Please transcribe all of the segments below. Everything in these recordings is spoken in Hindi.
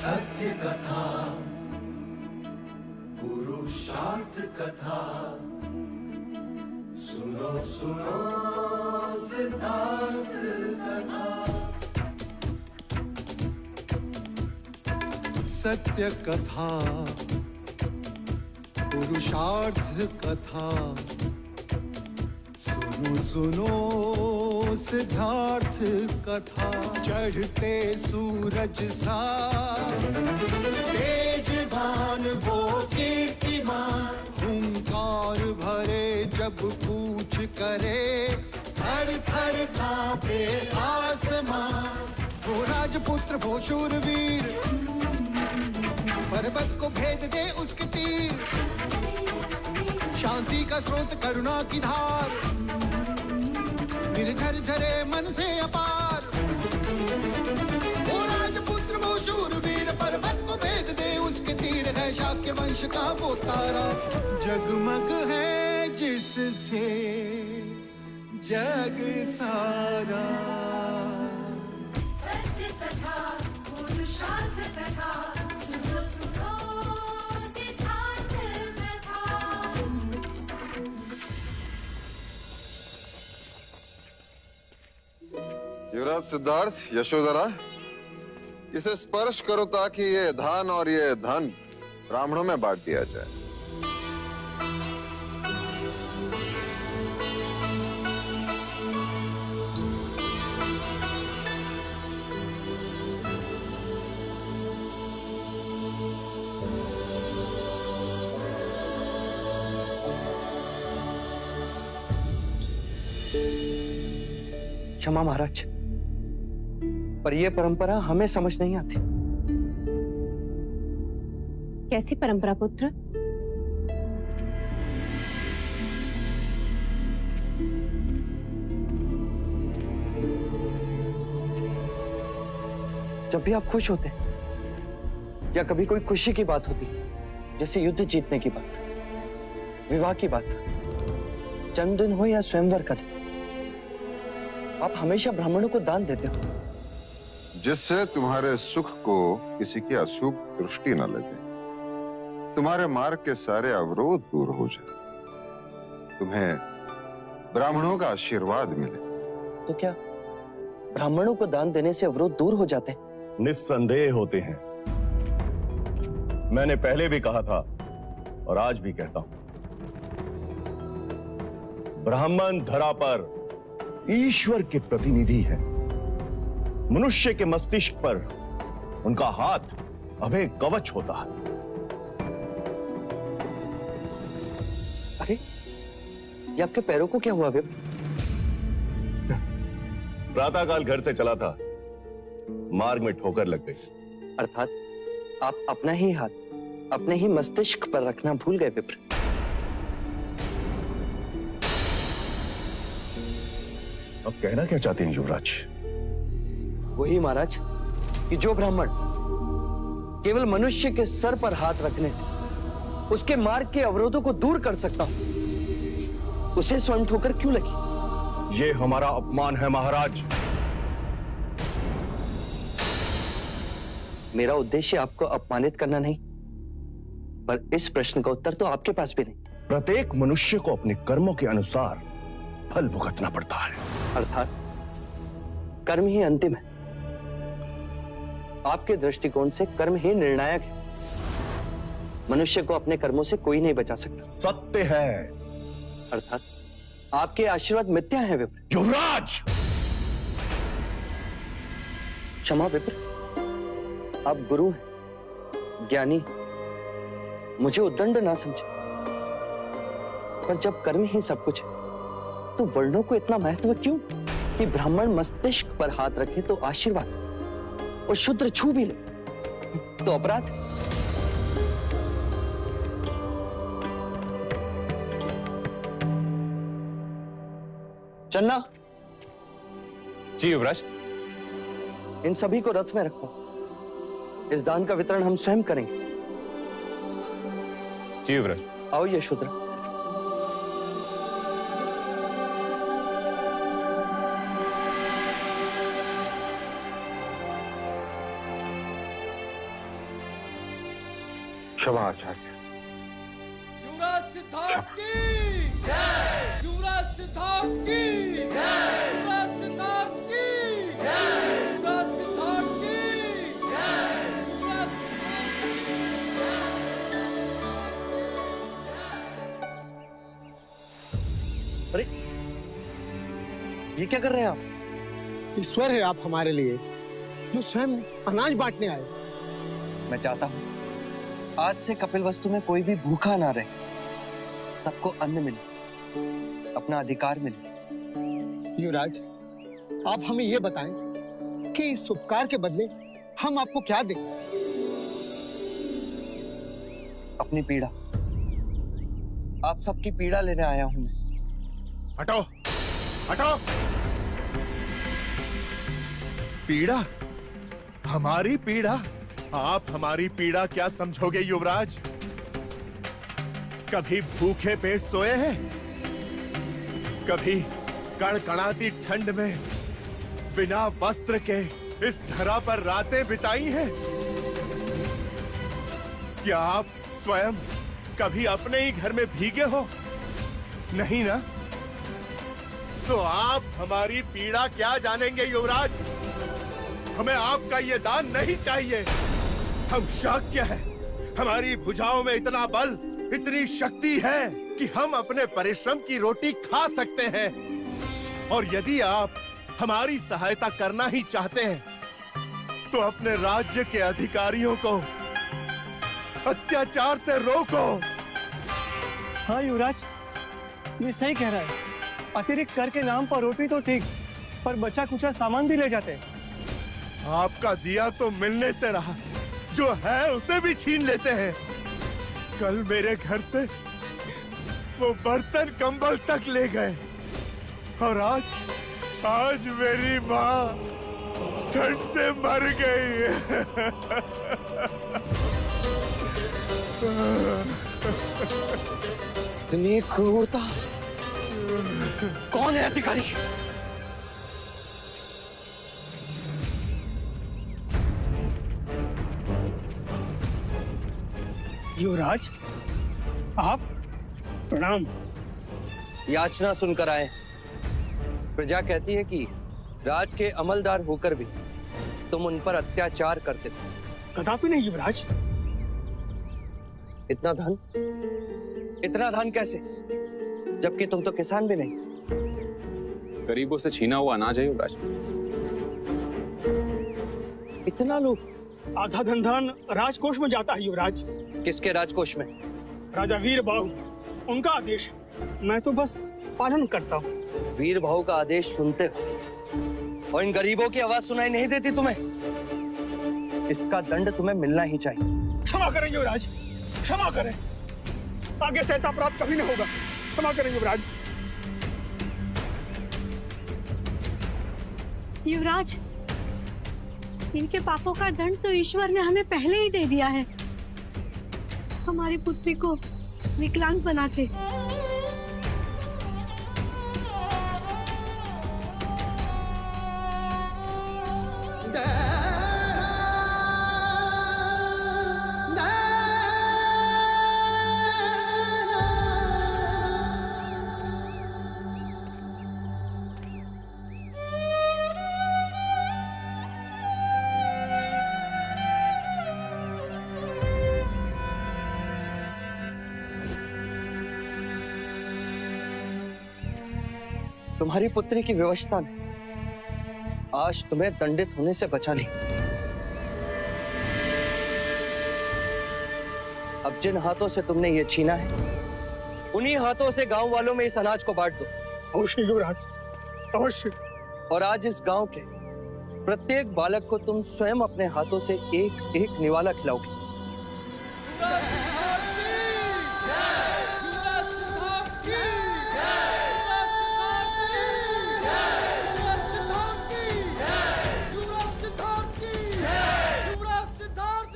सत्य कथा, पुरुषार्थ कथा, सुनो सुनो सिद्धार्थ कथा। सत्य कथा, पुरुषार्थ कथा, सुनो सुनो सिद्धार्थ कथा। चढ़ते सूरज सा तेजवान वो कीर्तिमान, हुंकार भरे जब कूच करे, थर थर कांपे आसमान। वो राजपुत्र वो शूरवीर, पर्वत को भेद दे उसके तीर, शांति का स्रोत करुणा की धार, निर्झर झरे मन से अपार। वो राजपुत्र वो शूरवीर, पर्वत को भेद दे उसके तीर, है शाक्य वंश का वो तारा, जगमग है जिससे जग सारा। सत्य कथा, पुरुषार्थ कथा, सुनो सुनो सिद्धार्थ कथा। युवराज सिद्धार्थ, यशोधरा, इसे स्पर्श करो ताकि ये धन और ये धन ब्राह्मणों में बांट दिया जाए। क्षमा महाराज, पर यह परंपरा हमें समझ नहीं आती। कैसी परंपरा पुत्र? जब भी आप खुश होते या कभी कोई खुशी की बात होती, जैसे युद्ध जीतने की बात, विवाह की बात, जन्मदिन हो या स्वयंवर का दिन, आप हमेशा ब्राह्मणों को दान देते हो, जिससे तुम्हारे सुख को किसी की अशुभ दृष्टि न लगे, तुम्हारे मार्ग के सारे अवरोध दूर हो जाए, तुम्हें ब्राह्मणों का आशीर्वाद मिले। तो क्या ब्राह्मणों को दान देने से अवरोध दूर हो जाते हैं? निस्संदेह होते हैं। मैंने पहले भी कहा था और आज भी कहता हूं, ब्राह्मण धरा पर ईश्वर के प्रतिनिधि है। मनुष्य के मस्तिष्क पर उनका हाथ अभय कवच होता है। अरे, ये आपके पैरों को क्या हुआ विप्र? प्रातःकाल घर से चला था, मार्ग में ठोकर लग गई। अर्थात आप अपना ही हाथ अपने ही मस्तिष्क पर रखना भूल गए विप्र। अब कहना क्या चाहते हैं युवराज? वही महाराज कि जो ब्राह्मण केवल मनुष्य के सर पर हाथ रखने से उसके मार्ग के अवरोधों को दूर कर सकता हो, उसे स्वयं ठोकर क्यों लगी? ये हमारा अपमान है महाराज। मेरा उद्देश्य आपको अपमानित करना नहीं, पर इस प्रश्न का उत्तर तो आपके पास भी नहीं। प्रत्येक मनुष्य को अपने कर्मों के अनुसार फल भुगतना पड़ता है। अर्थात कर्म ही अंतिम है। आपके दृष्टिकोण से कर्म ही निर्णायक है। मनुष्य को अपने कर्मों से कोई नहीं बचा सकता। सत्य है। अर्थात आपके आशीर्वाद मिथ्या है विप्र। युवराज! क्षमा विप्र, आप गुरु हैं, ज्ञानी, मुझे उद्दंड ना समझे। पर जब कर्म ही सब कुछ है, तो वर्णों को इतना महत्व क्यों कि ब्राह्मण मस्तिष्क पर हाथ रखे तो आशीर्वाद, और शूद्र छू भी ले तो अपराध? चन्ना। जी युवराज। इन सभी को रथ में रखो। इस दान का वितरण हम स्वयं करेंगे। जी युवराज। आओ यशोधरा। क्षमा आचार्य। युवराज सिद्धार्थ की जय, युवराज सिद्धार्थ की जय, युवराज सिद्धार्थ की जय, युवराज सिद्धार्थ की जय, युवराज अरे ये क्या कर रहे हैं आप? ईश्वर है आप हमारे लिए, जो स्वयं अनाज बांटने आए। मैं चाहता हूं आज से कपिलवस्तु में कोई भी भूखा ना रहे, सबको अन्न मिले, अपना अधिकार मिले। युवराज, आप हमें ये बताएं कि इस उपकार के बदले हम आपको क्या दें? अपनी पीड़ा, आप सबकी पीड़ा लेने आया हूं मैं। हटो, हटो। पीड़ा? हमारी पीड़ा? आप हमारी पीड़ा क्या समझोगे युवराज? कभी भूखे पेट सोए हैं? कभी कड़कड़ाती ठंड में बिना वस्त्र के इस धरा पर रातें बिताई हैं? क्या आप स्वयं कभी अपने ही घर में भीगे हो? नहीं ना? तो आप हमारी पीड़ा क्या जानेंगे युवराज? हमें आपका ये दान नहीं चाहिए। हम शाक्य हैं। हमारी भुजाओं में इतना बल, इतनी शक्ति है कि हम अपने परिश्रम की रोटी खा सकते हैं। और यदि आप हमारी सहायता करना ही चाहते हैं, तो अपने राज्य के अधिकारियों को अत्याचार से रोको। हाँ युवराज, ये सही कह रहा है। अतिरिक्त कर के नाम पर रोटी तो ठीक, पर बचा कुचा सामान भी ले जाते हैं। आपका दिया तो मिलने से रहा, जो है उसे भी छीन लेते हैं। कल मेरे घर से वो बर्तन कंबल तक ले गए, और आज मेरी माँ ठंड से मर गई। इतनी क्रूरता! कौन है अधिकारी? युवराज, आप प्रणाम। याचना सुनकर आए। प्रजा कहती है कि राज के अमलदार होकर भी तुम उन पर अत्याचार करते थे। कदापि नहीं युवराज। इतना धन? इतना धन कैसे, जबकि तुम तो किसान भी नहीं। गरीबों से छीना हुआ अनाज है युवराज। इतना लोग? आधा धन राजकोष में जाता है युवराज। किसके राजकोष में? राजा वीर बाहु, उनका आदेश। मैं तो बस पालन करता हूँ। वीर भाऊ का आदेश सुनते हो और इन गरीबों की आवाज सुनाई नहीं देती तुम्हें? इसका दंड तुम्हें मिलना ही चाहिए। क्षमा करें युवराज, क्षमा करें। आगे से ऐसा अपराध कभी नहीं होगा। क्षमा करें युवराज। युवराज, इनके पापों का दंड तो ईश्वर ने हमें पहले ही दे दिया है, हमारी पुत्री को विकलांग बना के। तुम्हारी पुत्री की विवशता ने आज तुम्हें दंडित होने से बचा ली। अब जिन हाथों से तुमने ये छीना है, उन्हीं हाथों से गांव वालों में इस अनाज को बांट दो। अवश्य युवराज, अवश्य। और आज इस गांव के प्रत्येक बालक को तुम स्वयं अपने हाथों से एक एक निवाला खिलाओगे।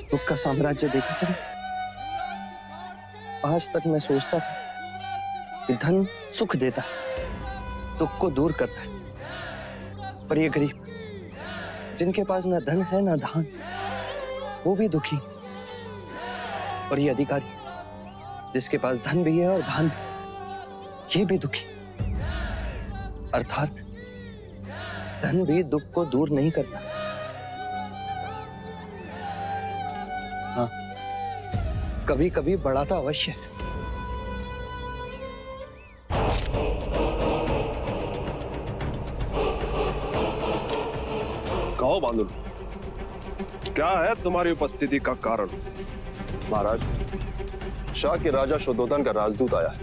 दुख का साम्राज्य देखा चले। आज तक मैं सोचता था कि धन सुख देता है, दुख को दूर करता है, पर ये गरीब जिनके पास ना धन है ना धान, वो भी दुखी। और ये अधिकारी जिसके पास धन भी है और धान भी, ये भी दुखी। अर्थात धन भी दुख को दूर नहीं करता। हाँ, कभी कभी बढ़ाता अवश्य है। कहो बांदुल, क्या है तुम्हारी उपस्थिति का कारण? महाराज, शाह के राजा शुद्धोधन का राजदूत आया है।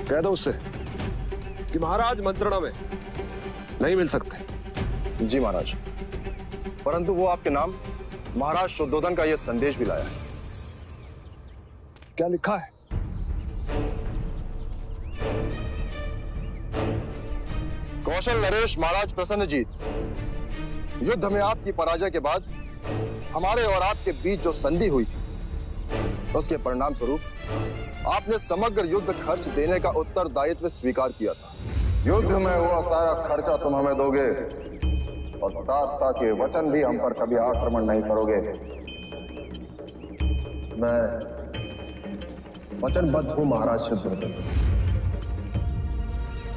कह दो उससे कि महाराज मंत्रणा में नहीं मिल सकते। जी महाराज, परंतु वो आपके नाम महाराज शुद्धोधन का यह संदेश भी लाया है। क्या लिखा है? कौशल नरेश महाराज प्रसन्नजीत, युद्ध में आपकी पराजय के बाद हमारे और आपके बीच जो संधि हुई थी, उसके परिणाम स्वरूप आपने समग्र युद्ध खर्च देने का उत्तरदायित्व स्वीकार किया था। युद्ध में वो सारा खर्चा तुम हमें दोगे और साथ साथ ये वचन भी हम पर कभी आक्रमण नहीं करोगे। मैं वचनबद्ध हूं महाराज शुद्धोधन।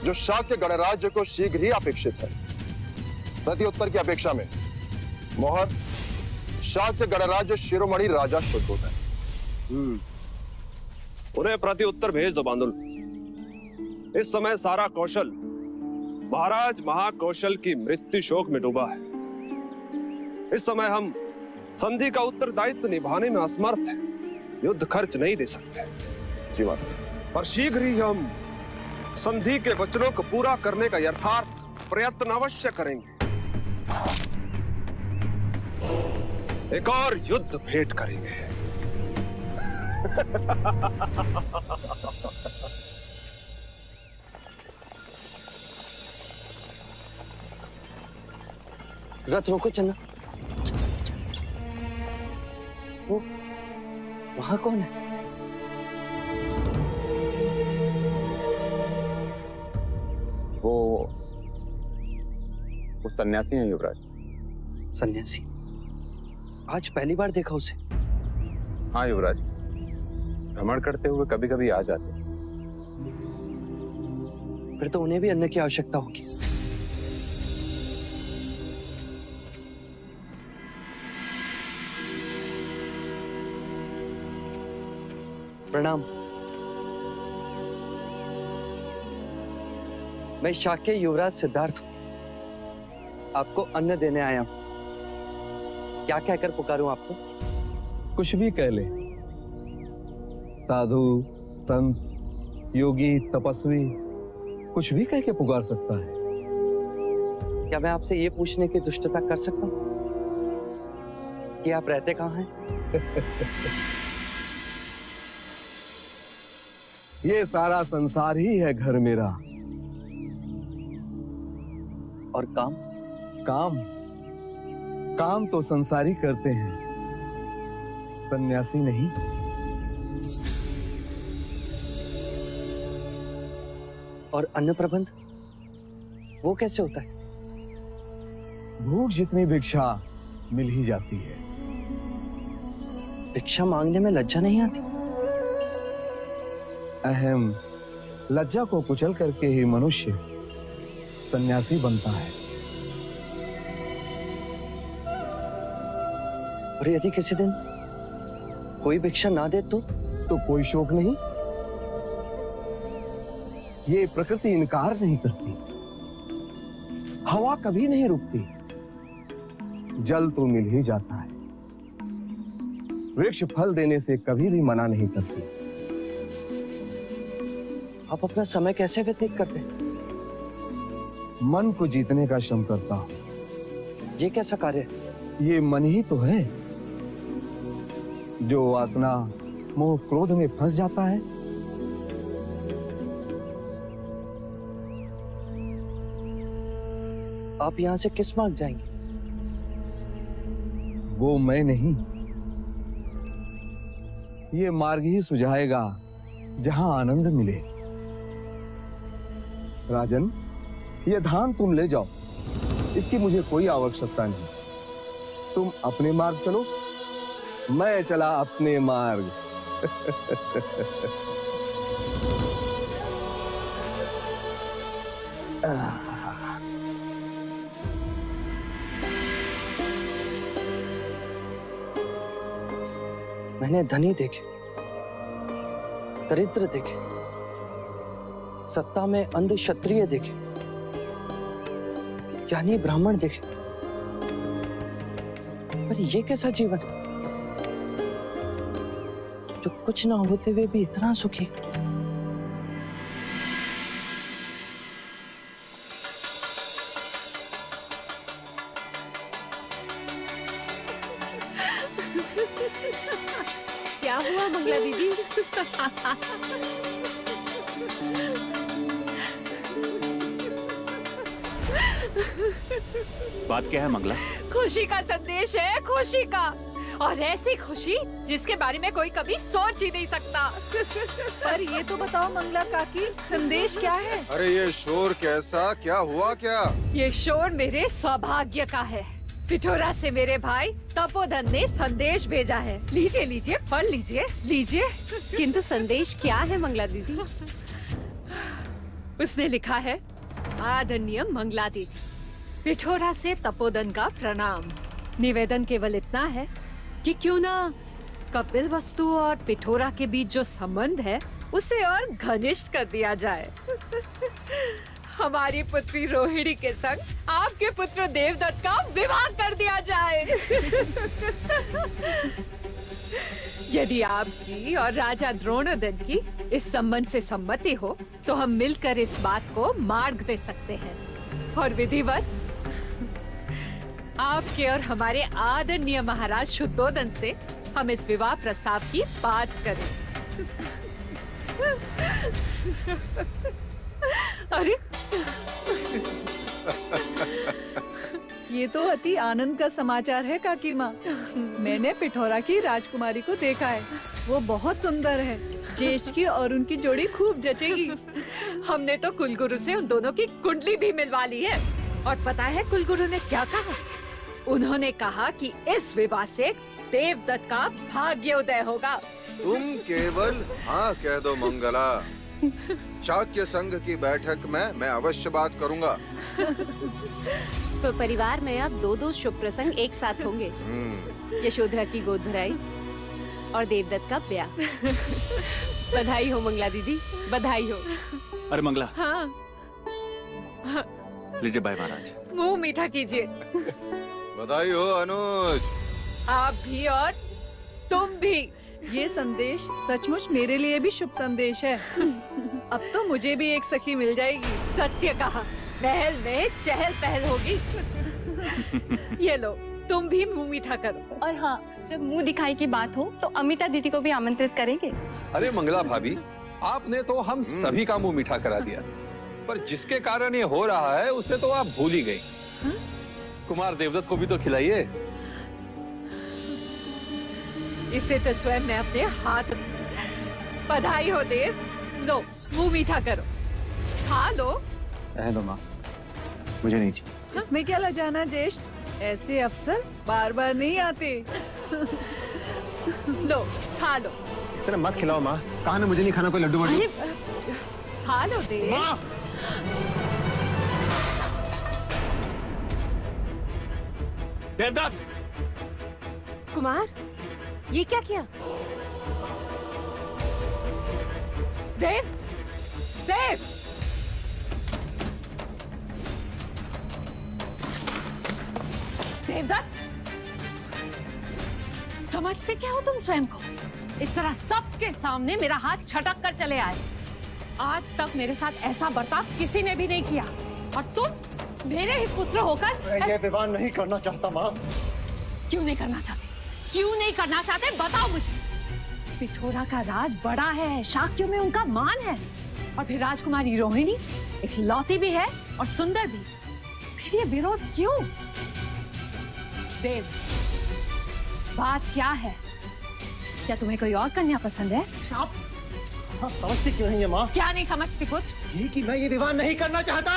जो शाक्य गणराज्य को शीघ्र ही अपेक्षित है, प्रत्युत्तर की अपेक्षा में मोहर शाक्य गणराज्य शिरोमणि राजा शुद्धोधन। उन्हें प्रत्युत्तर भेज दो बांदुल। इस समय सारा कौशल महाराज महाकौशल की मृत्यु शोक में डूबा है। इस समय हम संधि का उत्तरदायित्व निभाने में असमर्थ हैं। युद्ध खर्च नहीं दे सकते। जी महाराज। पर शीघ्र ही हम संधि के वचनों को पूरा करने का यथार्थ प्रयत्न अवश्य करेंगे। एक और युद्ध भेंट करेंगे। रथ रोको चलना। वो वहां कौन है? वो सन्यासी हैं युवराज। सन्यासी? आज पहली बार देखा उसे। हाँ युवराज, भ्रमण करते हुए कभी कभी आ जाते। फिर तो उन्हें भी अन्न की आवश्यकता होगी। प्रणाम। मैं शाक्य युवराज सिद्धार्थ हूं, आपको अन्न देने आया हूं। क्या कहकर पुकारूं आपको? कुछ भी कह ले। साधु, संत, योगी, तपस्वी, कुछ भी कह के पुकार सकता है। क्या मैं आपसे ये पूछने की दुष्टता कर सकता हूं कि आप रहते कहाँ हैं? ये सारा संसार ही है घर मेरा। और काम? काम तो संसारी करते हैं, सन्यासी नहीं। और अन्न प्रबंध वो कैसे होता है? भूख जितनी भिक्षा मिल ही जाती है। भिक्षा मांगने में लज्जा नहीं आती? अहम लज्जा को कुचल करके ही मनुष्य सन्यासी बनता है। और यदि किसी दिन कोई भिक्षा ना दे तो कोई शोक नहीं। ये प्रकृति इनकार नहीं करती। हवा कभी नहीं रुकती। जल तो मिल ही जाता है। वृक्ष फल देने से कभी भी मना नहीं करती। आप अपना समय कैसे व्यतीत करते हैं? मन को जीतने का श्रम करता हूं। ये कैसा कार्य? ये मन ही तो है जो वासना मोह क्रोध में फंस जाता है। आप यहां से किस मार्ग जाएंगे? वो मैं नहीं, ये मार्ग ही सुझाएगा जहां आनंद मिले। राजन, ये धान तुम ले जाओ, इसकी मुझे कोई आवश्यकता नहीं। तुम अपने मार्ग चलो, मैं चला अपने मार्ग। मैंने धनी देखे, दरिद्र देखे, सत्ता में अंध क्षत्रिय देखे, ज्ञानी ब्राह्मण देखे, पर ये कैसा जीवन है जो कुछ ना होते हुए भी इतना सुखी। क्या हुआ मंगला दीदी? बात क्या है मंगला? खुशी का संदेश है, खुशी का, और ऐसी खुशी जिसके बारे में कोई कभी सोच ही नहीं सकता। पर ये तो बताओ मंगला काकी, संदेश क्या है? अरे ये शोर कैसा, क्या हुआ क्या? ये शोर मेरे सौभाग्य का है। पिठोरा से मेरे भाई तपोधन ने संदेश भेजा है। लीजिए लीजिए, पढ़ लीजिए, लीजिए। किंतु संदेश क्या है मंगला दीदी? उसने लिखा है, आदरणीय मंगला दीदी, पिठोरा से तपोधन का प्रणाम। निवेदन केवल इतना है कि क्यों ना कपिल वस्तु और पिठोरा के बीच जो संबंध है उसे और घनिष्ठ कर दिया जाए। हमारी पुत्री रोहिणी के संग आपके पुत्र देवदत्त का विवाह कर दिया जाए। यदि आपकी और राजा द्रोणोदन की इस संबंध से सम्मति हो तो हम मिलकर इस बात को मार्ग दे सकते हैं और विधिवत आपके और हमारे आदरणीय महाराज शुद्धोदन से हम इस विवाह प्रस्ताव की बात करें। अरे ये तो अति आनंद का समाचार है काकी माँ। मैंने पिठोरा की राजकुमारी को देखा है, वो बहुत सुंदर है। ज्येष्ठ की और उनकी जोड़ी खूब जचेगी। हमने तो कुलगुरु से उन दोनों की कुंडली भी मिलवा ली है। और पता है कुलगुरु ने क्या कहा? उन्होंने कहा कि इस विवाह से देवदत्त का भाग्योदय होगा। तुम केवल हाँ कह दो मंगला। शाक्य संघ की बैठक में मैं अवश्य बात करूंगा। तो परिवार में अब दो शुभ प्रसंग एक साथ होंगे। यशोधरा की गोद भराई और देवदत्त का ब्याह। बधाई हो मंगला दीदी, बधाई हो। अरे मंगला। हाँ। लीजिए भाई महाराज। मुंह मीठा कीजिए। बधाई हो अनुज। आप भी और तुम भी। ये संदेश सचमुच मेरे लिए भी शुभ संदेश है। अब तो मुझे भी एक सखी मिल जाएगी। सत्य कहा, महल में चहल पहल होगी। ये लो, तुम भी मुंह मीठा करो। और हाँ, जब मुंह दिखाई की बात हो तो अमिता दीदी को भी आमंत्रित करेंगे। अरे मंगला भाभी, आपने तो हम सभी का मुंह मीठा करा दिया, पर जिसके कारण ये हो रहा है उसे तो आप भूल ही गई। कुमार देवदत्त को भी तो खिलाइए। इसे तो स्वयं मैं अपने हाथ। बधाई हो देव। लो, मुंह मीठा करो, खा लो। दो माँ, मुझे नहीं चाहिए। इसमें क्या लजाना ज्येष्ठ, ऐसे अवसर बार बार नहीं आते। लो, खा लो। इस तरह मत खिलाओ माँ। कहा ना मुझे नहीं खाना कोई लड्डू वड्डू। खा लो देव। देवदत्त। कुमार, ये क्या किया? देव, देव। देवदत्त, समझते क्या हो तुम स्वयं को? इस तरह सबके सामने मेरा हाथ छटक कर चले आए। आज तक मेरे साथ ऐसा बर्ताव किसी ने भी नहीं किया, और तुम मेरे ही पुत्र होकर ये विवाह नहीं करना चाहता माँ। क्यों नहीं करना चाहते? क्यों नहीं करना चाहते, बताओ मुझे। पिठोरा का राज बड़ा है, शाक्यों में उनका मान है, और फिर राजकुमारी रोहिणी इकलौती भी है और सुंदर भी। फिर ये विरोध क्यों? देव, बात क्या है? क्या तुम्हें कोई और कन्या पसंद है? आप समझती क्यों नहीं है माँ? क्या नहीं समझती पुत्र? ये कि मैं ये विवाह नहीं करना चाहता।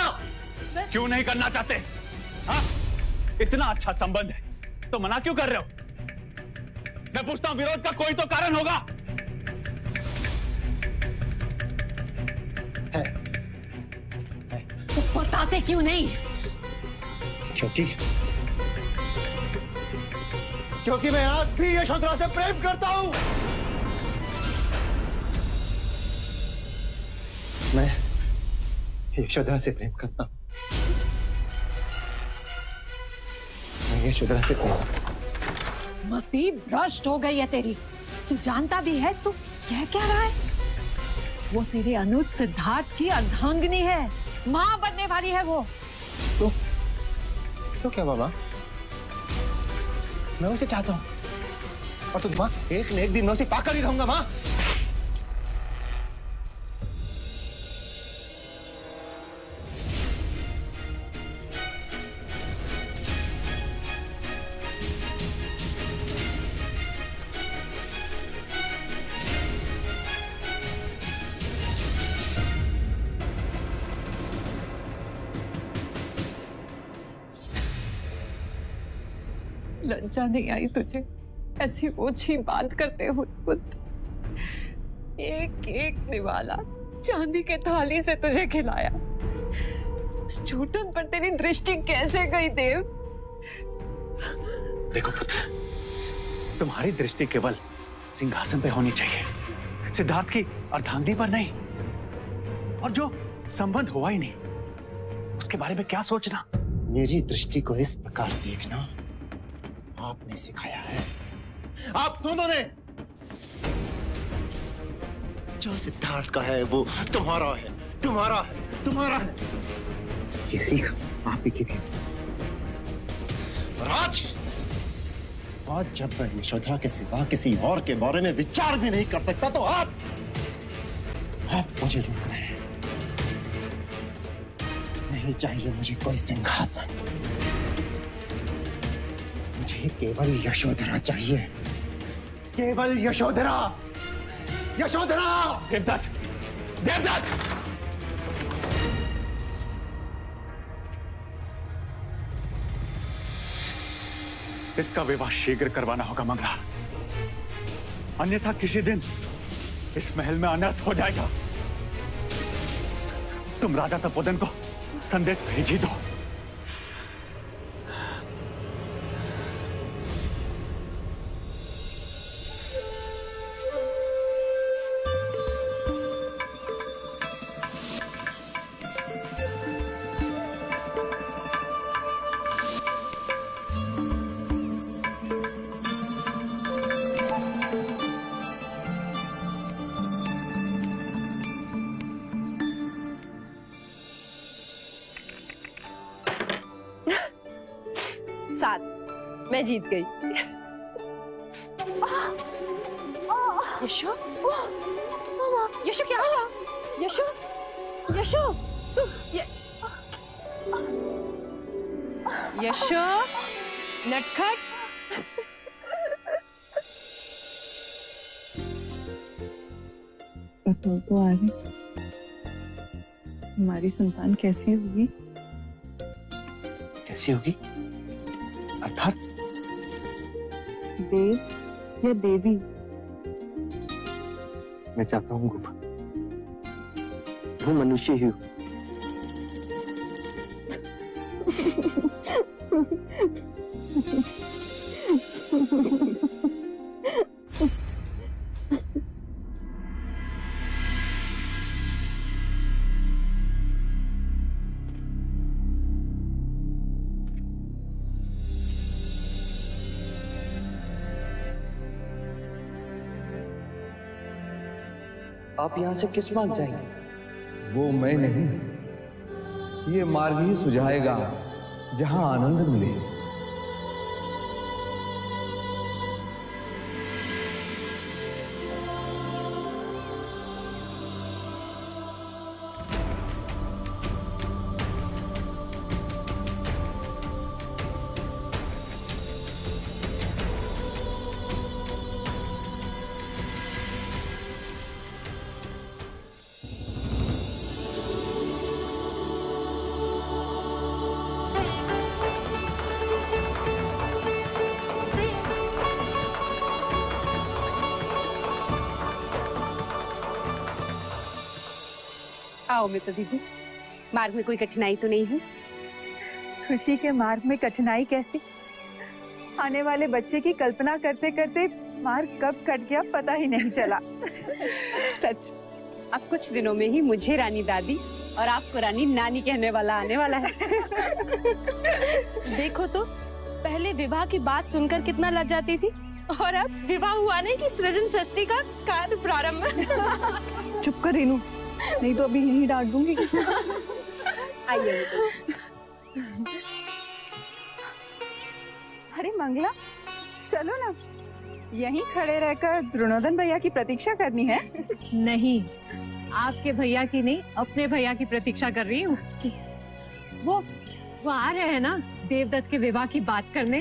क्यों नहीं करना चाहते? हाँ? इतना अच्छा संबंध है तो मना क्यों कर रहे हो? मैं पूछता हूँ, विरोध का कोई तो कारण होगा। बताते क्यों नहीं? क्योंकि मैं आज भी यशोधरा से प्रेम करता हूं। मैं यशोधरा से प्रेम करता हूं। मैं यशोधरा से प्रेम करता हूं। मति भ्रष्ट हो गई है तेरी। तू जानता भी है तू कह क्या रहा है? वो तेरे अनुज सिद्धार्थ की अर्धांगिनी है, माँ बनने वाली है वो। तो क्या बाबा, मैं उसे चाहता हूं। और तुम माँ, एक न एक दिन मैं उसे पाकर ही रहूंगा माँ। लज्जा नहीं आई तुझे ऐसी ओछी बात करते हुए? एक एक निवाला चांदी के थाली से तुझे खिलाया। उस झूठन पर तेरी दृष्टि कैसे गई देव? देखो पुत्र, तुम्हारी दृष्टि केवल सिंहासन पे होनी चाहिए, सिद्धार्थ की अर्धांगिनी पर नहीं। और जो संबंध हुआ ही नहीं, उसके बारे में क्या सोचना? मेरी दृष्टि को इस प्रकार देखना आपने सिखाया है, आप दोनों ने। जो सिद्धार्थ का है वो तुम्हारा है, तुम्हारा है, तुम्हारा है। ये सीख आप ही की थी। और आज जब मैं यशोधरा के सिवा किसी और के बारे में विचार भी नहीं कर सकता, तो आप मुझे रोक रहे हैं। नहीं चाहिए मुझे कोई सिंहासन, मुझे केवल यशोधरा चाहिए, केवल यशोधरा, यशोधरा। देवदत्त, देवदत्त! इसका विवाह शीघ्र करवाना होगा मंगला, अन्यथा किसी दिन इस महल में अनर्थ हो जाएगा। तुम राजा तपोधन को संदेश भेज ही दो। मैं जीत गई। यशो, यशो क्या हुआ? यशो, यशो, यशो, नटखट। तो आ रही, हमारी संतान कैसी होगी? कैसी होगी अर्थात? देव या देवी? मैं चाहता हूँ गोपा, वो मनुष्य ही हो। आप यहाँ से किस मार्ग जाएंगे? वो मैं नहीं, ये मार्ग ही सुझाएगा जहां आनंद मिले। आओ मित्र दीदी, मार्ग में कोई कठिनाई तो नहीं है? खुशी के मार्ग में कठिनाई कैसी? आने वाले बच्चे की कल्पना करते करते मार्ग कब कट गया पता ही नहीं चला। सच, अब कुछ दिनों में ही मुझे रानी दादी और आपको रानी नानी कहने वाला आने वाला है। देखो तो, पहले विवाह की बात सुनकर कितना लज्जाती थी और अब विवाह हुआ नहीं कि सृजन सृष्टि का कार्य प्रारंभ। चुप कर रीनू, नहीं तो अभी यहीं डांट दूंगी। आइए। अरे मंगला, चलो ना, यहीं खड़े रहकर द्रोणोदन भैया की प्रतीक्षा करनी है। नहीं, आपके भैया की नहीं, अपने भैया की प्रतीक्षा कर रही हूँ। वो आ रहे हैं ना देवदत्त के विवाह की बात करने।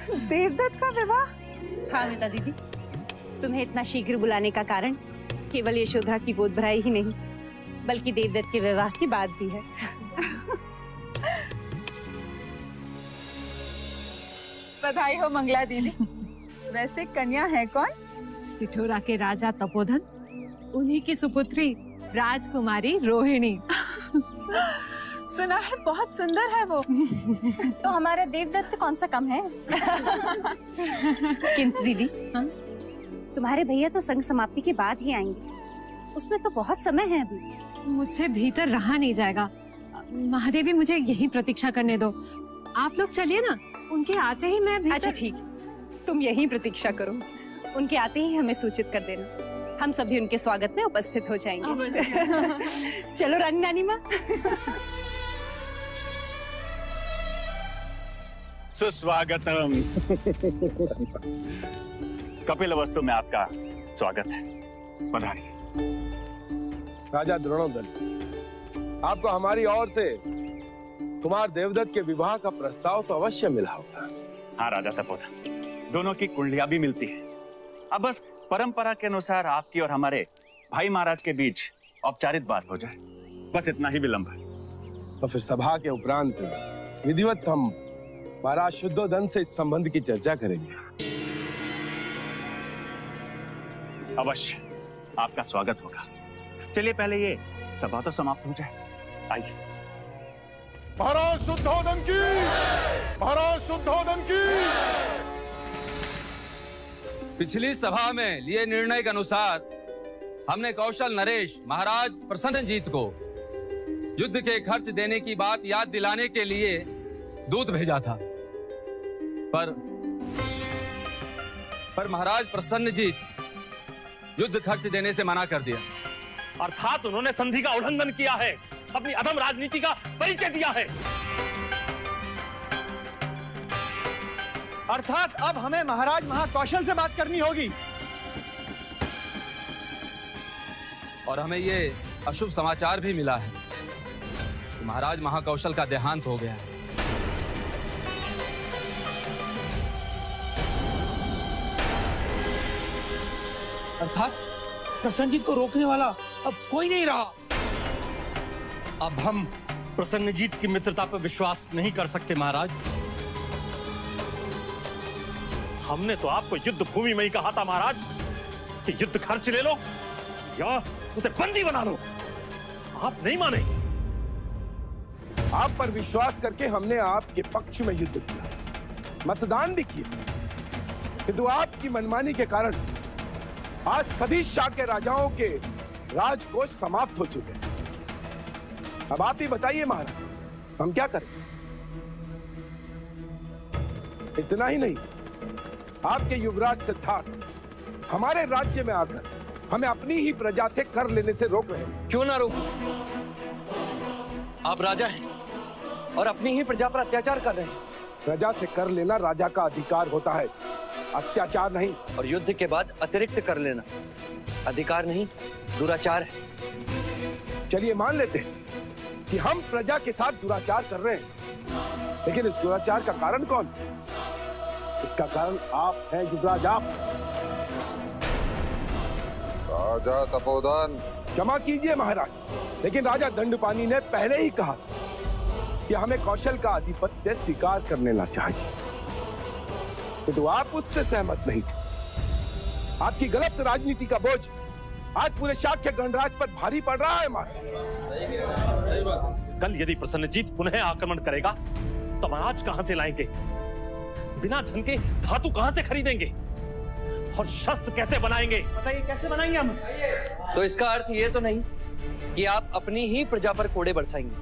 देवदत्त का विवाह? हाँ मिता दीदी, तुम्हें इतना शीघ्र बुलाने का कारण केवल यशोधरा की गोद भराई ही नहीं, बल्कि देवदत्त के विवाह की बात भी है। बधाई हो मंगला दीदी। वैसे कन्या है कौन? पिठोरा के राजा तपोधन, उन्हीं की सुपुत्री राजकुमारी रोहिणी। सुना है बहुत सुंदर है वो। तो हमारा देवदत्त कौन सा कम है? किंतु दीदी, तुम्हारे भैया तो संग समाप्ति के बाद ही आएंगे, उसमें तो बहुत समय है अभी। मुझसे भीतर रहा नहीं जाएगा। महादेवी, मुझे यही प्रतीक्षा करने दो। आप लोग चलिए ना, उनके आते ही मैं भीतर... अच्छा ठीक, तुम यही प्रतीक्षा करो, उनके आते ही हमें सूचित कर देना, हम सभी उनके स्वागत में उपस्थित हो जाएंगे। चलो रानी नानी माँ। सुस्वागतम। कपिल वस्तु में आपका स्वागत है, पधारिए। राजा द्रोणोदन, आपको हमारी ओर से कुमार देवदत्त के विवाह का प्रस्ताव तो अवश्य मिला होगा। हाँ राजा तपोधन, दोनों की कुंडलियां भी मिलती है। अब बस परंपरा के अनुसार आपकी और हमारे भाई महाराज के बीच औपचारिक बात हो जाए, बस इतना ही विलंब है। तो फिर सभा के उपरांत विधिवत हम महाराज शुद्धोदन से इस संबंध की चर्चा करेंगे। अवश्य, आपका स्वागत होगा। चलिए पहले ये सभा तो समाप्त हो जाए, आइए। महाराज शुद्धोदन की, महाराज शुद्धोदन की। पिछली सभा में लिए निर्णय के अनुसार हमने कौशल नरेश महाराज प्रसन्नजीत को युद्ध के खर्च देने की बात याद दिलाने के लिए दूत भेजा था, पर महाराज प्रसन्नजीत युद्ध खर्च देने से मना कर दिया। अर्थात उन्होंने संधि का उल्लंघन किया है, अपनी अधम राजनीति का परिचय दिया है। अर्थात अब हमें महाराज महाकौशल से बात करनी होगी। और हमें ये अशुभ समाचार भी मिला है कि महाराज महाकौशल का देहांत हो गया है। अर्थात प्रसन्नजीत को रोकने वाला अब कोई नहीं रहा। अब हम प्रसन्नजीत की मित्रता पर विश्वास नहीं कर सकते महाराज। हमने तो आपको युद्ध भूमि में ही कहा था महाराज कि युद्ध खर्च ले लो या उसे बंदी बना लो। आप नहीं माने। आप पर विश्वास करके हमने आपके पक्ष में युद्ध किया, मतदान भी किया, किंतु आपकी मनमानी के कारण आज सभी शाह के राजाओं के राजकोष समाप्त हो चुके हैं। अब आप ही बताइए महाराज, हम क्या करें? इतना ही नहीं, आपके युवराज सिद्धार्थ हमारे राज्य में आकर हमें अपनी ही प्रजा से कर लेने से रोक रहे हैं। क्यों ना रोको? आप राजा हैं और अपनी ही प्रजा पर अत्याचार कर रहे हैं। प्रजा से कर लेना राजा का अधिकार होता है, अत्याचार नहीं। और युद्ध के बाद अतिरिक्त कर लेना अधिकार नहीं, दुराचार है। चलिए मान लेते हैं कि हम प्रजा के साथ दुराचार कर रहे हैं, लेकिन इस दुराचार का कारण कौन? इसका कारण आप हैं युवराज, आप। राजा तपोधन, क्षमा कीजिए महाराज, लेकिन राजा दंडपानी ने पहले ही कहा कि हमें कौशल का आधिपत्य स्वीकार कर लेना चाहिए, तो आप उससे सहमत नहीं थे। आपकी गलत राजनीति का बोझ आज पूरे शाक्य गणराज पर भारी पड़ रहा है मार। कल यदि प्रसन्नजीत पुनः आक्रमण करेगा तो महाराज कहां से लाएंगे? बिना धन के धातु कहां से खरीदेंगे और शस्त्र कैसे बनाएंगे? बताइए कैसे बनाएंगे हम? तो इसका अर्थ ये तो नहीं कि आप अपनी ही प्रजा पर कोड़े बरसाएंगे,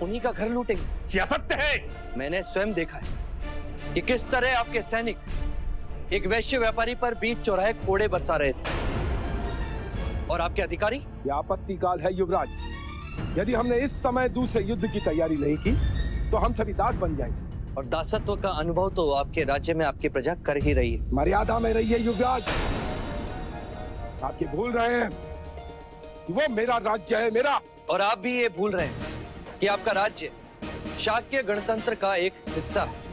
उन्हीं का घर लूटेंगे? क्या सत्य है? मैंने स्वयं देखा है कि किस तरह आपके सैनिक एक वैश्य व्यापारी पर बीच चौराहे कोड़े बरसा रहे थे, और आपके अधिकारी? यह आपत्ति काल है युवराज। यदि हमने इस समय दूसरे युद्ध की तैयारी नहीं की तो हम सभी दास बन जाएंगे। और दासत्व का अनुभव तो आपके राज्य में आपकी प्रजा कर ही रही है। मर्यादा में रहिए युवराज। आप ये भूल रहे हैं कि वो मेरा राज्य है, मेरा। और आप भी ये भूल रहे हैं कि आपका राज्य शाक्य गणतंत्र का एक हिस्सा है।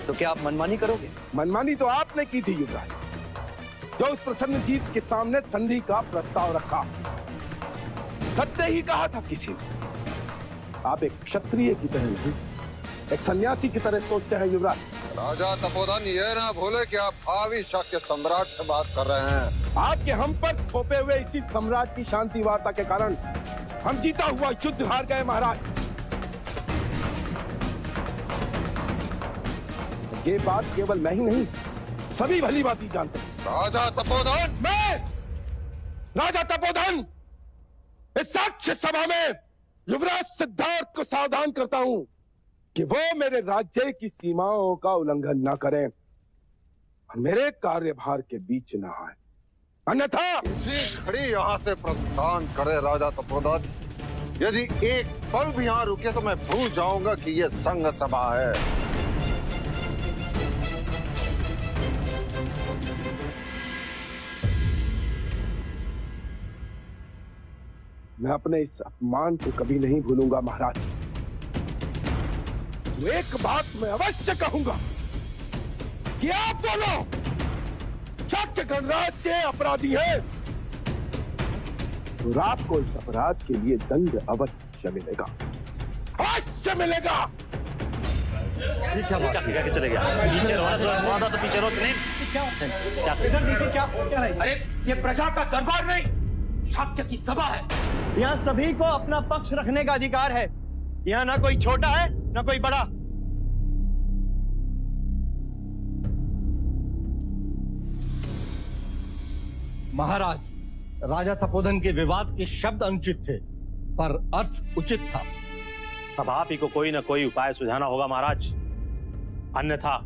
तो क्या आप मनमानी करोगे? मनमानी तो आपने की थी युवराज, जो उस प्रसन्नजीत के सामने संधि का प्रस्ताव रखा। सत्य ही कहा था किसी ने। आप एक क्षत्रिय की तरह नहीं, एक सन्यासी की तरह सोचते हैं युवराज। राजा तपोधन, ये ना भूले कि आप भावी शाक्य सम्राट से बात कर रहे हैं। आपके हम पर थोपे हुए इसी सम्राट की शांति वार्ता के कारण हम जीता हुआ युद्ध हार गए महाराज। ये बात केवल मैं ही नहीं, सभी भली भांति जानते हैं। राजा तपोधन, मैं राजा तपोधन इस साक्ष्य सभा में युवराज सिद्धार्थ को सावधान करता हूं कि वो मेरे राज्य की सीमाओं का उल्लंघन न करें, मेरे कार्यभार के बीच न आए, अन्यथा इसी घड़ी यहाँ से प्रस्थान करे राजा तपोधन। यदि एक पल भी यहाँ रुके तो मैं भूल जाऊंगा कि ये संघ सभा है। मैं अपने इस अपमान को कभी नहीं भूलूंगा महाराज। एक बात मैं अवश्य कहूंगा कि आप दोनों शाक्य गणराज के अपराधी हैं, और आपको इस अपराध के लिए दंड अवश्य मिलेगा, अवश्य मिलेगा। क्या चले गया? पीछे रहो, तो पीछे रहो। क्या? अरे ये प्रजा का दरबार नहीं, शाक्य की सभा है। यहाँ सभी को अपना पक्ष रखने का अधिकार है। यहाँ ना कोई छोटा है ना कोई बड़ा। महाराज, राजा तपोधन के विवाद के शब्द अनुचित थे, पर अर्थ उचित था। अब आप ही को कोई ना कोई उपाय सुझाना होगा महाराज, अन्यथा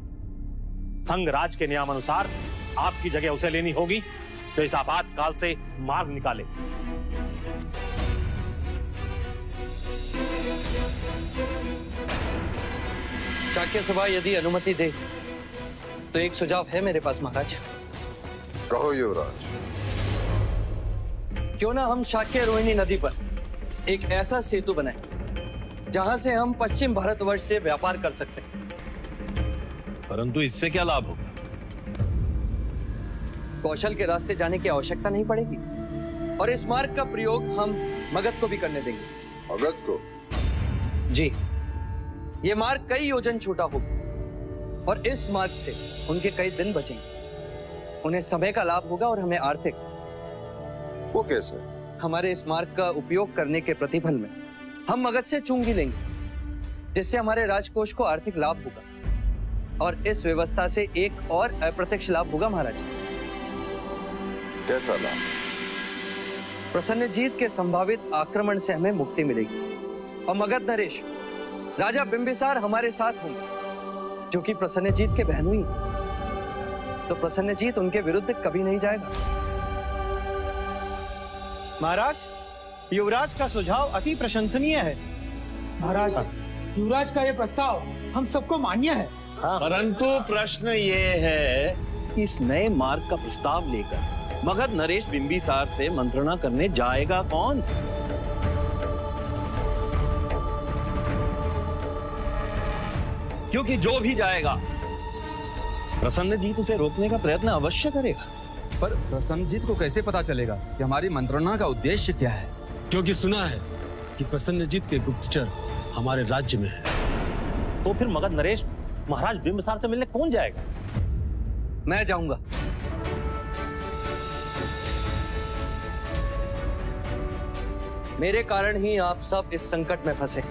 संघ राज के नियम अनुसार आपकी जगह उसे लेनी होगी, तो इस आपातकाल से मार्ग निकाले। शाक्य सभा यदि अनुमति दे तो एक सुझाव है मेरे पास महाराज। कहो युवराज। क्यों ना हम शाक्य रोहिणी नदी पर एक ऐसा सेतु बनाएं जहां से हम पश्चिम भारतवर्ष से व्यापार कर सकते हैं। परंतु इससे क्या लाभ होगा? कौशल के रास्ते जाने की आवश्यकता नहीं पड़ेगी, और इस मार्ग का प्रयोग हम मगध को भी करने देंगे। मगध को? जी, ये मार्ग कई योजन छोटा होगा, और इस मार्ग से उनके कई दिन बचेंगे। उन्हें समय का लाभ होगा और हमें आर्थिक। वो कैसे? हमारे इस मार्ग का उपयोग करने के प्रतिफल में हम मगध से चुंगी लेंगे, जिससे हमारे राजकोष को आर्थिक लाभ होगा, और इस व्यवस्था से एक और अप्रत्यक्ष लाभ होगा महाराज। कैसा लाभ? प्रसन्नजीत के संभावित आक्रमण से हमें मुक्ति मिलेगी, और मगध नरेश राजा बिंबिसार हमारे साथ होंगे, जो कि प्रसन्नजीत के बहनोई, तो प्रसन्नजीत उनके विरुद्ध कभी नहीं जाएगा। महाराज, युवराज का सुझाव अति प्रशंसनीय है। महाराज, युवराज का यह प्रस्ताव हम सबको मान्य है। परंतु प्रश्न ये है, इस नए मार्ग का प्रस्ताव लेकर मगध नरेश बिंबिसार से मंत्रणा करने जाएगा कौन? क्योंकि जो भी जाएगा प्रसन्नजीत उसे रोकने का प्रयत्न अवश्य करेगा। पर प्रसन्नजीत को कैसे पता चलेगा कि हमारी मंत्रणा का उद्देश्य क्या है? क्योंकि सुना है कि प्रसन्नजीत के गुप्तचर हमारे राज्य में है। तो फिर मगध नरेश महाराज बिंबिसार से मिलने कौन जाएगा? मैं जाऊंगा। मेरे कारण ही आप सब इस संकट में फंसे।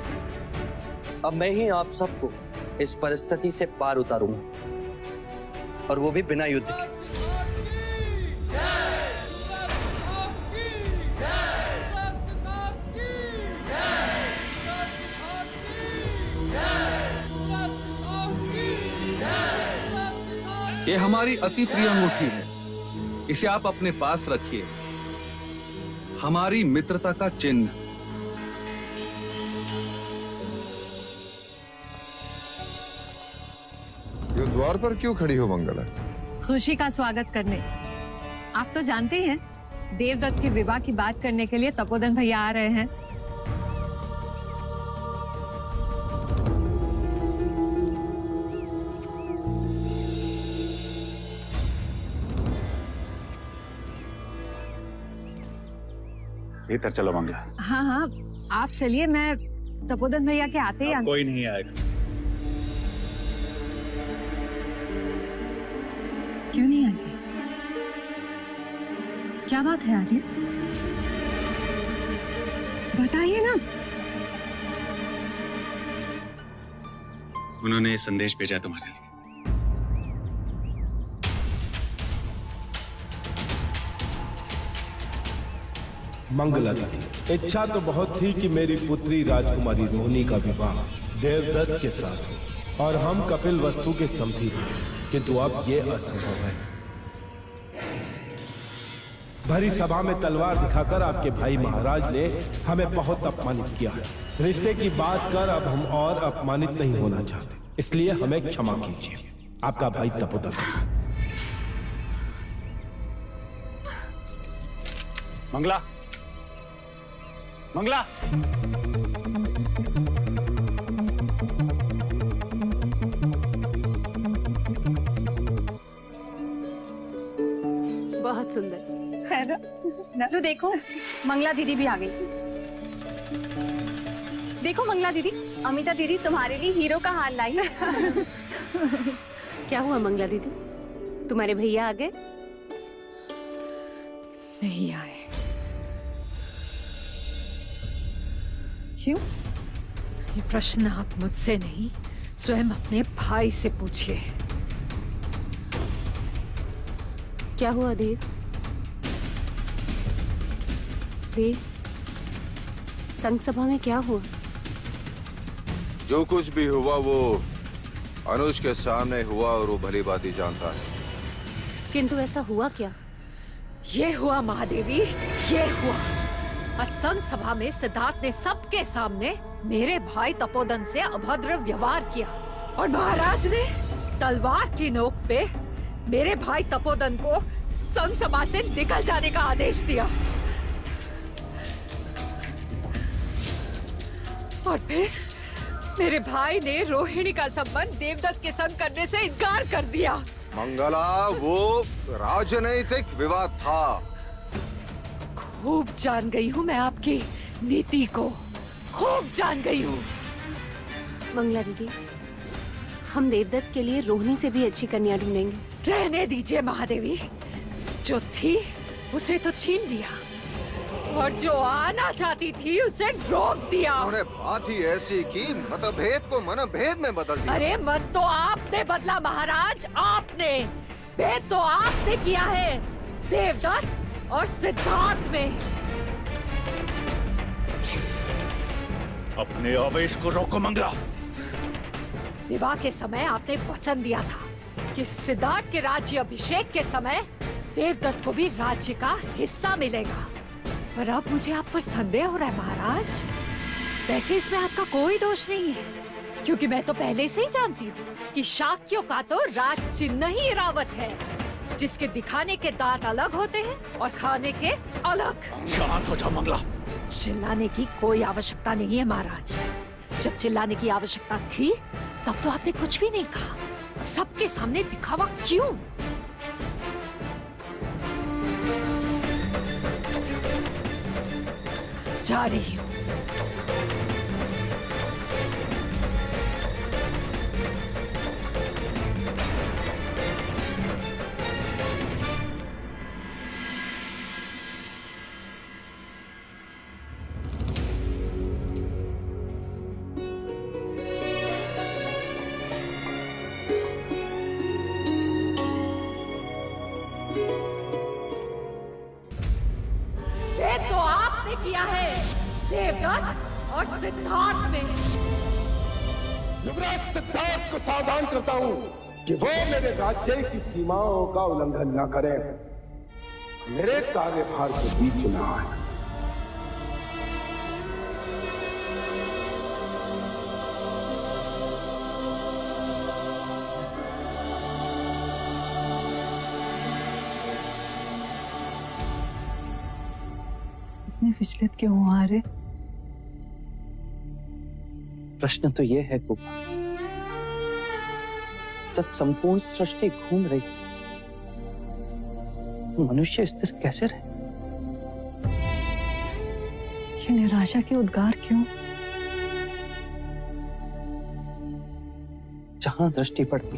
अब मैं ही आप सबको इस परिस्थिति से पार उतारूंगा, और वो भी बिना युद्ध के। ये हमारी अति प्रिय अंगूठी है, इसे आप अपने पास रखिए, हमारी मित्रता का चिन्ह। ये द्वार पर क्यों खड़ी हो मंगला? खुशी का स्वागत करने। आप तो जानते ही हैं, देवदत्त के विवाह की बात करने के लिए तपोधन भैया आ रहे हैं। भीतर चलो मंगला। हाँ हाँ, आप चलिए, मैं तपोधन भैया के आते ही कोई नहीं आएगा। क्यों नहीं आएंगे? क्या बात है आर्य? बताइए ना। उन्होंने संदेश भेजा तुम्हारे लिए। मंगला दीदी, इच्छा तो बहुत थी कि मेरी पुत्री राजकुमारी रोहिणी का विवाह देवदत्त के साथ हो और हम कपिल वस्तु के समधी हो, किंतु अब ये असंभव है। भरी सभा में तलवार दिखाकर आपके भाई महाराज ने हमें बहुत अपमानित किया है। रिश्ते की बात कर अब हम और अपमानित नहीं होना चाहते, इसलिए हमें क्षमा कीजिए। आपका भाई तपोधन। मंगला, मंगला, बहुत सुंदर है ना? लो देखो, मंगला दीदी भी आ गई। देखो मंगला दीदी, अमिता दीदी तुम्हारे लिए हीरो का हार लाई है। क्या हुआ मंगला दीदी, तुम्हारे भैया आ गए? नहीं आए। क्यों? ये प्रश्न आप मुझसे नहीं, स्वयं अपने भाई से पूछिए। क्या हुआ देव? देव, संघ सभा में क्या हुआ? जो कुछ भी हुआ वो अनुज के सामने हुआ और वो भली बात ही जानता है। किंतु ऐसा हुआ क्या? ये हुआ महादेवी, ये हुआ। असंग सभा में सिद्धार्थ ने सबके सामने मेरे भाई तपोधन से अभद्र व्यवहार किया और महाराज ने तलवार की नोक पे मेरे भाई तपोधन को संघ सभा से निकल जाने का आदेश दिया। और फिर मेरे भाई ने रोहिणी का संबंध देवदत्त के संग करने से इनकार कर दिया। मंगला, वो राजनैतिक विवाद था। खूब जान गई हूँ मैं आपकी नीति को, खूब जान गई हूँ। मंगला दीदी, हम देवदत्त के लिए रोहिणी से भी अच्छी कन्या ढूंढेंगे। रहने दीजिए महादेवी, जो थी उसे तो छीन लिया और जो आना चाहती थी उसे रोक दिया। उन्होंने बात ही ऐसी की, मतभेद को मनभेद में बदल दिया। अरे मत तो आपने बदला महाराज, आपने। भेद तो आपने किया है देवदत्त और सिद्धार्थ में। अपने आवेश को रोको मंगला। विवाह के समय आपने वचन दिया था कि सिद्धार्थ के राज्य अभिषेक के समय देवदत्त को भी राज्य का हिस्सा मिलेगा, पर अब मुझे आप पर संदेह हो रहा है महाराज। वैसे इसमें आपका कोई दोष नहीं है, क्योंकि मैं तो पहले से ही जानती हूँ कि शाक्यों का तो राज चिन्ह ही इरावत है, जिसके दिखाने के दांत अलग होते हैं और खाने के अलग। शांत हो जाओ मंगला। चिल्लाने की कोई आवश्यकता नहीं है महाराज। जब चिल्लाने की आवश्यकता थी तब तो आपने कुछ भी नहीं कहा। अब सबके सामने दिखावा क्यों? जा रही हूँ। युवराज सिद्धार्थ को सावधान करता हूं कि वो मेरे राज्य की सीमाओं का उल्लंघन न करें, मेरे कार्यभार के बीच न आए। इतने विचलित क्यों हो आर्य? प्रश्न तो यह है कुबा, तब संपूर्ण सृष्टि घूम रही, मनुष्य स्थिर कैसे रहे? ये निराशा के उद्गार क्यों? जहां दृष्टि पड़ती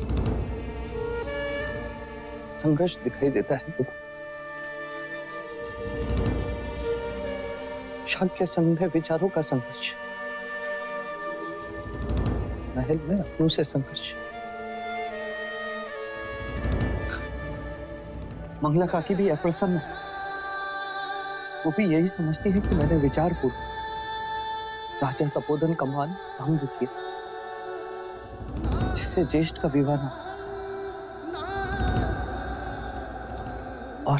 संघर्ष दिखाई देता है कुबा। शाक्य संघ में विचारों का संघर्ष, महल में अपनों से संघर्ष। मंगला काकी भी अप्रसन्न है। वो भी यही समझती है कि मैंने विचारपूर्वक राजा तपोधन का मान भंग किया, जिससे ज्येष्ठ का विवाह न और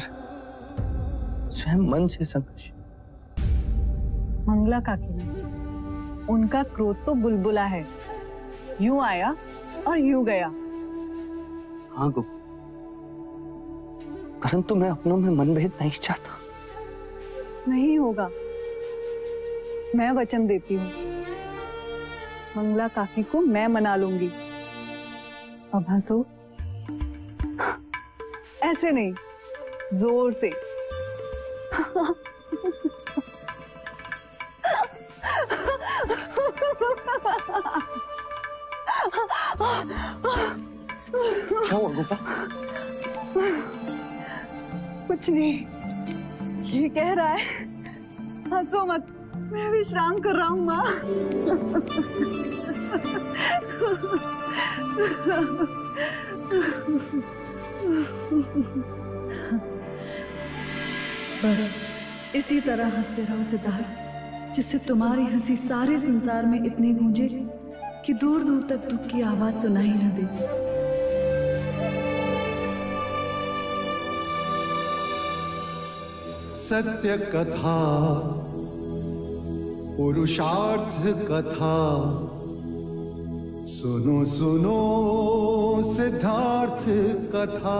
स्वयं मन से संघर्ष। मंगला काकी ने, उनका क्रोध तो बुलबुला है, यूं आया और यूं गया। हाँ गुप्त, परंतु मैं अपनों में मनभेद नहीं चाहता। नहीं होगा, मैं वचन देती हूँ, मंगला काकी को मैं मना लूंगी। अब हंसो, ऐसे नहीं, जोर से। क्या हुआ गोपा? कुछ नहीं, ये कह रहा है हंसो मत, मैं विश्राम कर रहा हूँ माँ। बस इसी तरह हंसते रहो सिद्धार्थ, जिससे तुम्हारी हंसी सारे संसार में इतनी गूंजे कि दूर दूर तक दुख की आवाज सुनाई न दे। सत्य कथा, पुरुषार्थ कथा, सुनो सुनो सिद्धार्थ कथा।